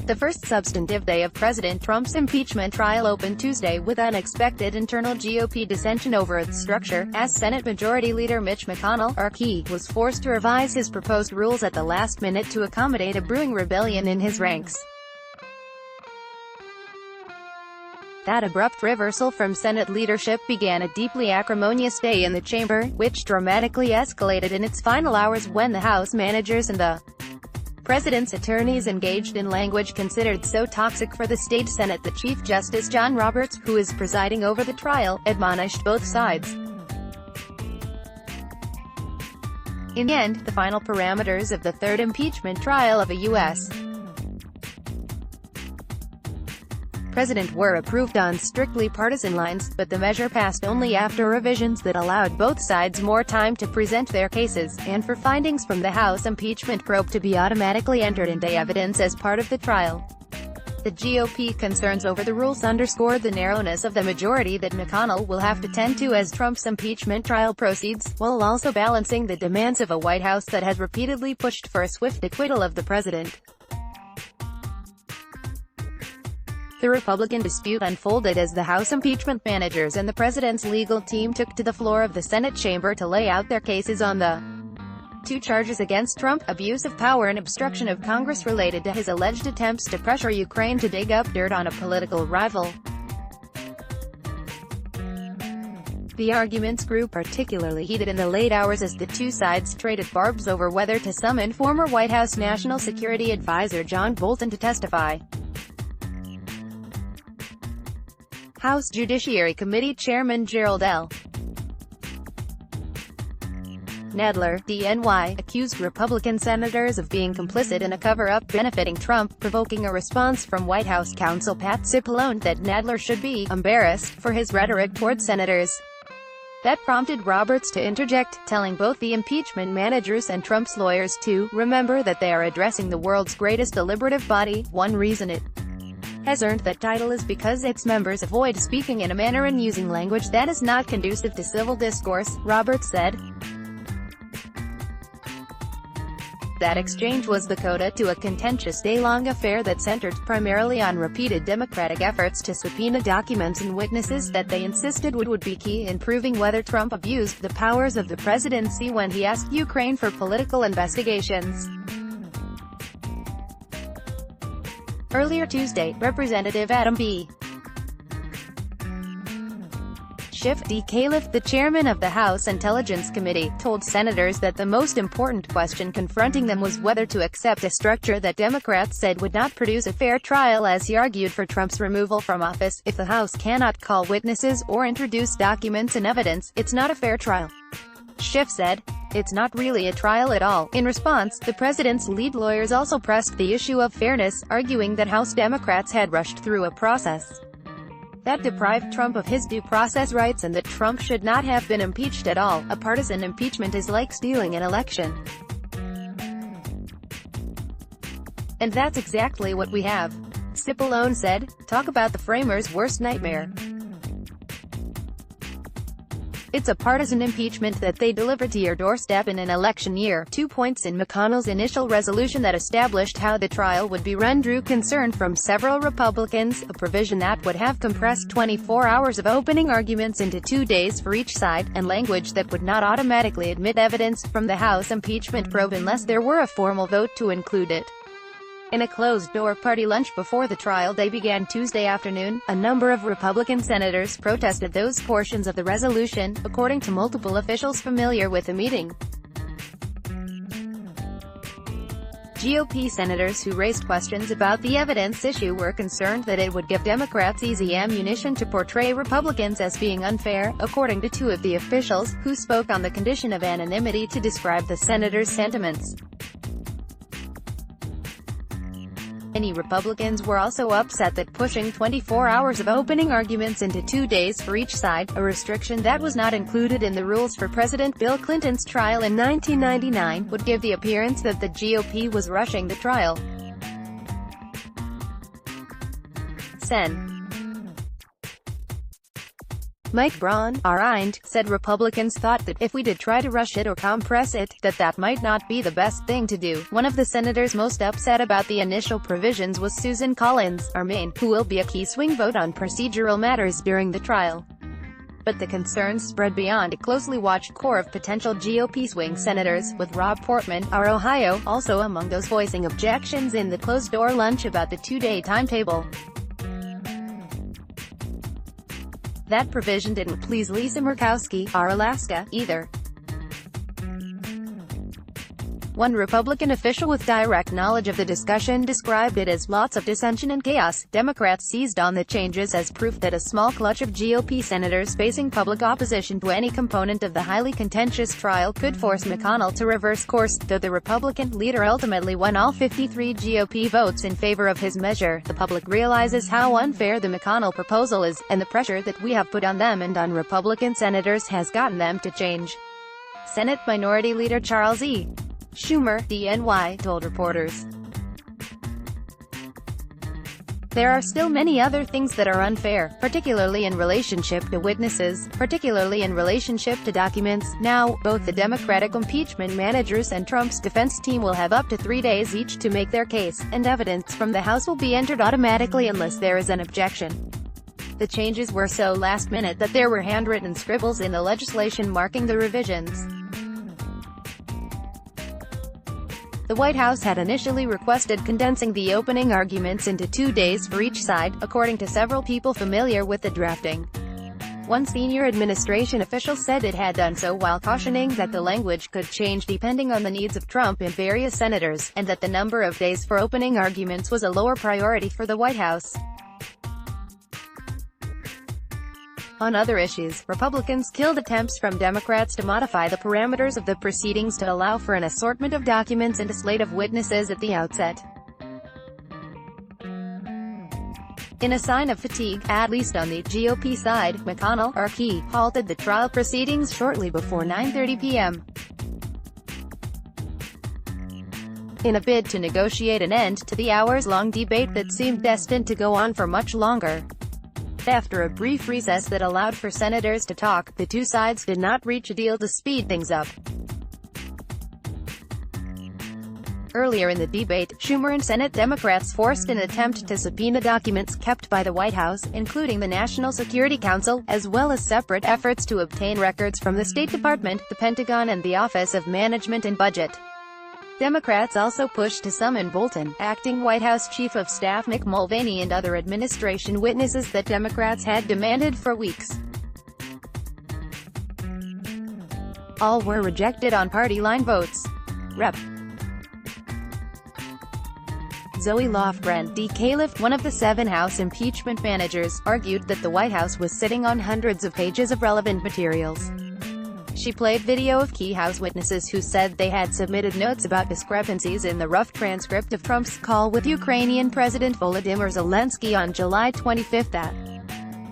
The first substantive day of President Trump's impeachment trial opened Tuesday with unexpected internal GOP dissension over its structure, as Senate Majority Leader Mitch McConnell, RK, was forced to revise his proposed rules at the last minute to accommodate a brewing rebellion in his ranks. That abrupt reversal from Senate leadership began a deeply acrimonious day in the chamber, which dramatically escalated in its final hours when the House managers and the President's attorneys engaged in language considered so toxic for the state Senate that Chief Justice John Roberts, who is presiding over the trial, admonished both sides. In the end, the final parameters of the third impeachment trial of a U.S. president were approved on strictly partisan lines, but the measure passed only after revisions that allowed both sides more time to present their cases, and for findings from the House impeachment probe to be automatically entered into evidence as part of the trial. The GOP concerns over the rules underscored the narrowness of the majority that McConnell will have to tend to as Trump's impeachment trial proceeds, while also balancing the demands of a White House that has repeatedly pushed for a swift acquittal of the president. The Republican dispute unfolded as the House impeachment managers and the president's legal team took to the floor of the Senate chamber to lay out their cases on the two charges against Trump: abuse of power and obstruction of Congress related to his alleged attempts to pressure Ukraine to dig up dirt on a political rival. The arguments grew particularly heated in the late hours as the two sides traded barbs over whether to summon former White House National Security Advisor John Bolton to testify. House Judiciary Committee Chairman Gerald L. Nadler, DNY, accused Republican senators of being complicit in a cover-up benefiting Trump, provoking a response from White House counsel Pat Cipollone that Nadler should be embarrassed for his rhetoric toward senators. That prompted Roberts to interject, telling both the impeachment managers and Trump's lawyers to remember that they are addressing the world's greatest deliberative body. One reason it has earned that title is because its members avoid speaking in a manner and using language that is not conducive to civil discourse, Roberts said. That exchange was the coda to a contentious day-long affair that centered primarily on repeated Democratic efforts to subpoena documents and witnesses that they insisted would be key in proving whether Trump abused the powers of the presidency when he asked Ukraine for political investigations. Earlier Tuesday, Representative Adam B. Schiff D. Califf, the chairman of the House Intelligence Committee, told senators that the most important question confronting them was whether to accept a structure that Democrats said would not produce a fair trial, as he argued for Trump's removal from office. If the House cannot call witnesses or introduce documents and evidence, it's not a fair trial. Schiff said, "It's not really a trial at all." In response, the president's lead lawyers also pressed the issue of fairness, arguing that House Democrats had rushed through a process that deprived Trump of his due process rights and that Trump should not have been impeached at all. A partisan impeachment is like stealing an election. And that's exactly what we have, Cipollone said. Talk about the framers' worst nightmare. It's a partisan impeachment that they delivered to your doorstep in an election year. 2 points in McConnell's initial resolution that established how the trial would be run drew concern from several Republicans. A provision that would have compressed 24 hours of opening arguments into 2 days for each side, and language that would not automatically admit evidence from the House impeachment probe unless there were a formal vote to include it. In a closed-door party lunch before the trial day began Tuesday afternoon, a number of Republican senators protested those portions of the resolution, according to multiple officials familiar with the meeting. GOP senators who raised questions about the evidence issue were concerned that it would give Democrats easy ammunition to portray Republicans as being unfair, according to two of the officials, who spoke on the condition of anonymity to describe the senators' sentiments. Many Republicans were also upset that pushing 24 hours of opening arguments into 2 days for each side, a restriction that was not included in the rules for President Bill Clinton's trial in 1999, would give the appearance that the GOP was rushing the trial. Sen. Mike Braun, RIND, said Republicans thought that if we did try to rush it or compress it, that might not be the best thing to do. One of the senators most upset about the initial provisions was Susan Collins, Maine, who will be a key swing vote on procedural matters during the trial. But the concerns spread beyond a closely watched core of potential GOP swing senators, with Rob Portman, R. Ohio, also among those voicing objections in the closed-door lunch about the two-day timetable. That provision didn't please Lisa Murkowski, R. Alaska, either. One Republican official with direct knowledge of the discussion described it as lots of dissension and chaos. Democrats seized on the changes as proof that a small clutch of GOP senators facing public opposition to any component of the highly contentious trial could force McConnell to reverse course. Though the Republican leader ultimately won all 53 GOP votes in favor of his measure, the public realizes how unfair the McConnell proposal is, and the pressure that we have put on them and on Republican senators has gotten them to change. Senate Minority Leader Charles E. Schumer, DNY, told reporters. There are still many other things that are unfair, particularly in relationship to witnesses, particularly in relationship to documents. Now, both the Democratic impeachment managers and Trump's defense team will have up to 3 days each to make their case, and evidence from the House will be entered automatically unless there is an objection. The changes were so last minute that there were handwritten scribbles in the legislation marking the revisions. The White House had initially requested condensing the opening arguments into 2 days for each side, according to several people familiar with the drafting. One senior administration official said it had done so while cautioning that the language could change depending on the needs of Trump and various senators, and that the number of days for opening arguments was a lower priority for the White House. On other issues, Republicans killed attempts from Democrats to modify the parameters of the proceedings to allow for an assortment of documents and a slate of witnesses at the outset. In a sign of fatigue, at least on the GOP side, McConnell, RK, halted the trial proceedings shortly before 9:30 p.m. in a bid to negotiate an end to the hours-long debate that seemed destined to go on for much longer. After a brief recess that allowed for senators to talk, the two sides did not reach a deal to speed things up. Earlier in the debate, Schumer and Senate Democrats forced an attempt to subpoena documents kept by the White House, including the National Security Council, as well as separate efforts to obtain records from the State Department, the Pentagon and the Office of Management and Budget. Democrats also pushed to summon Bolton, acting White House Chief of Staff Mick Mulvaney and other administration witnesses that Democrats had demanded for weeks. All were rejected on party-line votes. Rep. Zoe Lofgren, D. Califf, one of the 7 House impeachment managers, argued that the White House was sitting on hundreds of pages of relevant materials. She played video of key House witnesses who said they had submitted notes about discrepancies in the rough transcript of Trump's call with Ukrainian President Volodymyr Zelensky on July 25 that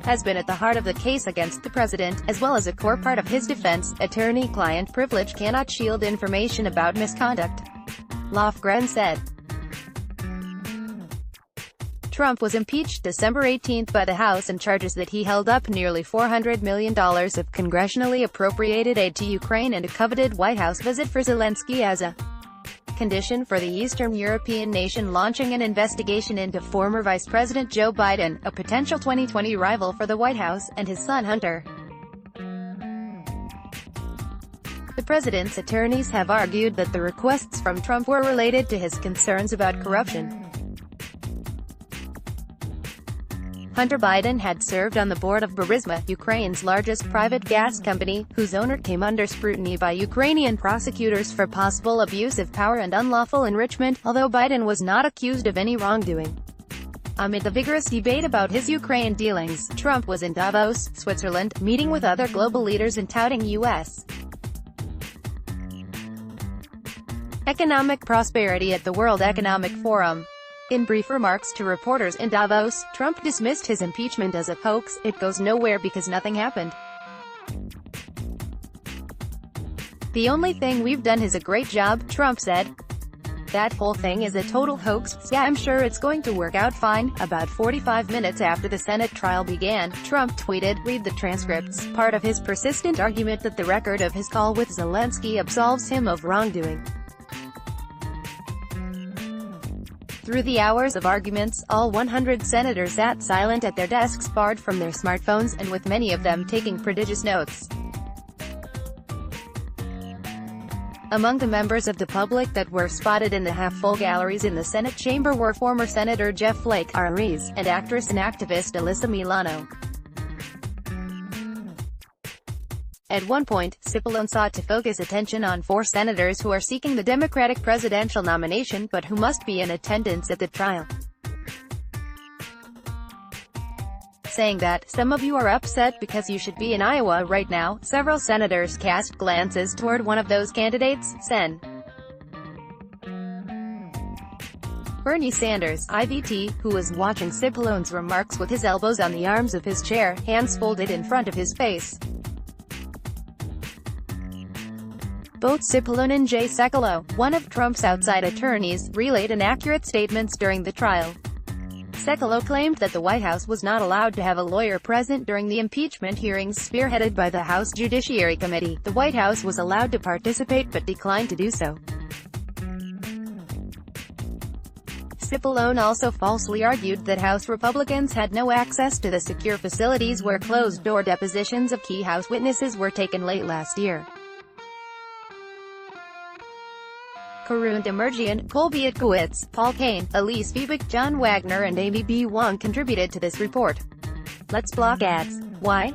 has been at the heart of the case against the president, as well as a core part of his defense. Attorney-client privilege cannot shield information about misconduct, Lofgren said. Trump was impeached December 18 by the House on charges that he held up nearly $400 million of congressionally appropriated aid to Ukraine and a coveted White House visit for Zelensky as a condition for the Eastern European nation launching an investigation into former Vice President Joe Biden, a potential 2020 rival for the White House, and his son Hunter. The president's attorneys have argued that the requests from Trump were related to his concerns about corruption. Hunter Biden had served on the board of Burisma, Ukraine's largest private gas company, whose owner came under scrutiny by Ukrainian prosecutors for possible abuse of power and unlawful enrichment, although Biden was not accused of any wrongdoing. Amid the vigorous debate about his Ukraine dealings, Trump was in Davos, Switzerland, meeting with other global leaders and touting U.S. economic prosperity at the World Economic Forum. In brief remarks to reporters in Davos, Trump dismissed his impeachment as a hoax. It goes nowhere because nothing happened. The only thing we've done is a great job, Trump said. "That whole thing is a total hoax. Yeah, I'm sure it's going to work out fine." About 45 minutes after the Senate trial began, Trump tweeted, "Read the transcripts," part of his persistent argument that the record of his call with Zelensky absolves him of wrongdoing. Through the hours of arguments, all 100 senators sat silent at their desks, barred from their smartphones, and with many of them taking prodigious notes. Among the members of the public that were spotted in the half-full galleries in the Senate chamber were former Senator Jeff Flake, Aries, and actress and activist Alyssa Milano. At one point, Cipollone sought to focus attention on 4 senators who are seeking the Democratic presidential nomination but who must be in attendance at the trial, saying that, "Some of you are upset because you should be in Iowa right now." Several senators cast glances toward one of those candidates, Sen. Bernie Sanders, IVT, who was watching Cipollone's remarks with his elbows on the arms of his chair, hands folded in front of his face. Both Cipollone and Jay Sekulow, one of Trump's outside attorneys, relayed inaccurate statements during the trial. Sekulow claimed that the White House was not allowed to have a lawyer present during the impeachment hearings spearheaded by the House Judiciary Committee. The White House was allowed to participate but declined to do so. Cipollone also falsely argued that House Republicans had no access to the secure facilities where closed-door depositions of key House witnesses were taken late last year. Karun Demirjian, Colby Itkowitz, Paul Kane, Elise Vivek, John Wagner and Amy B. Wong contributed to this report. Let's block ads. Why?